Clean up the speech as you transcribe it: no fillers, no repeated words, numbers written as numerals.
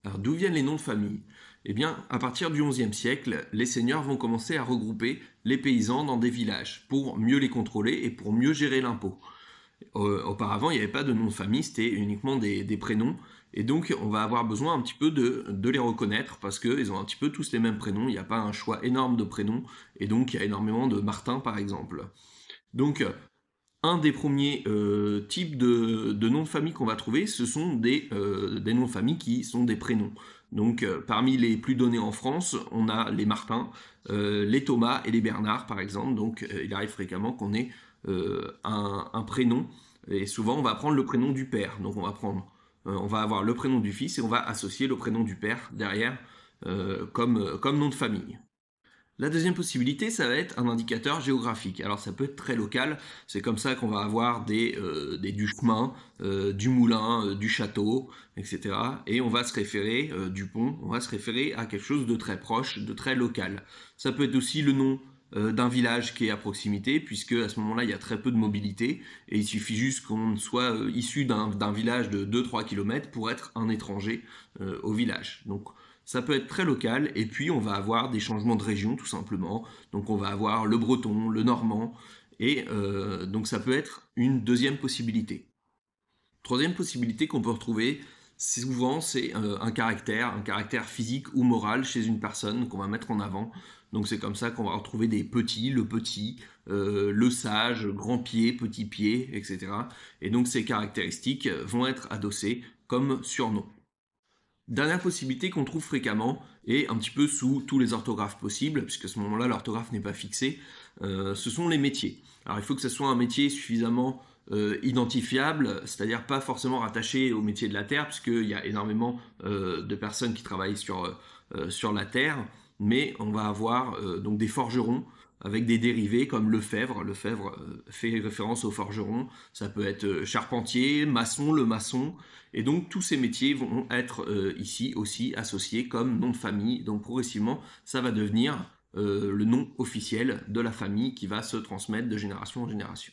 Alors d'où viennent les noms de famille? Eh bien, à partir du XIe siècle, les seigneurs vont commencer à regrouper les paysans dans des villages pour mieux les contrôler et pour mieux gérer l'impôt. Auparavant, il n'y avait pas de nom de famille, c'était uniquement des prénoms. Et donc, on va avoir besoin un petit peu de les reconnaître parce qu'ils ont un petit peu tous les mêmes prénoms. Il n'y a pas un choix énorme de prénoms. Et donc, il y a énormément de Martin, par exemple. Donc, un des premiers types de noms de famille qu'on va trouver, ce sont des noms de famille qui sont des prénoms. Donc, parmi les plus donnés en France, on a les Martin, les Thomas et les Bernard, par exemple. Donc, il arrive fréquemment qu'on ait un prénom, et souvent, on va prendre le prénom du père. Donc, on va avoir le prénom du fils et on va associer le prénom du père derrière comme nom de famille. La deuxième possibilité, ça va être un indicateur géographique. Alors ça peut être très local, c'est comme ça qu'on va avoir des du chemin, du moulin, du château, etc. Et on va se référer, du pont, on va se référer à quelque chose de très proche, de très local. Ça peut être aussi le nom d'un village qui est à proximité, puisque à ce moment-là, il y a très peu de mobilité, et il suffit juste qu'on soit issu d'un village de 2-3 km pour être un étranger au village. Donc ça peut être très local, et puis on va avoir des changements de région tout simplement. Donc on va avoir le breton, le normand, et donc ça peut être une deuxième possibilité. Troisième possibilité qu'on peut retrouver, souvent c'est un caractère physique ou moral chez une personne qu'on va mettre en avant. Donc c'est comme ça qu'on va retrouver des petits, le petit, le sage, grand pied, petit pied, etc. Et donc ces caractéristiques vont être adossées comme surnom. Dernière possibilité qu'on trouve fréquemment, et un petit peu sous tous les orthographes possibles, puisque à ce moment-là l'orthographe n'est pas fixée, ce sont les métiers. Alors il faut que ce soit un métier suffisamment identifiable, c'est-à-dire pas forcément rattaché au métier de la terre, puisqu'il y a énormément de personnes qui travaillent sur la terre, mais on va avoir donc des forgerons avec des dérivés comme Lefebvre. Lefebvre fait référence aux forgerons. Ça peut être charpentier, maçon, le maçon. Et donc tous ces métiers vont être ici aussi associés comme nom de famille. Donc progressivement, ça va devenir le nom officiel de la famille qui va se transmettre de génération en génération.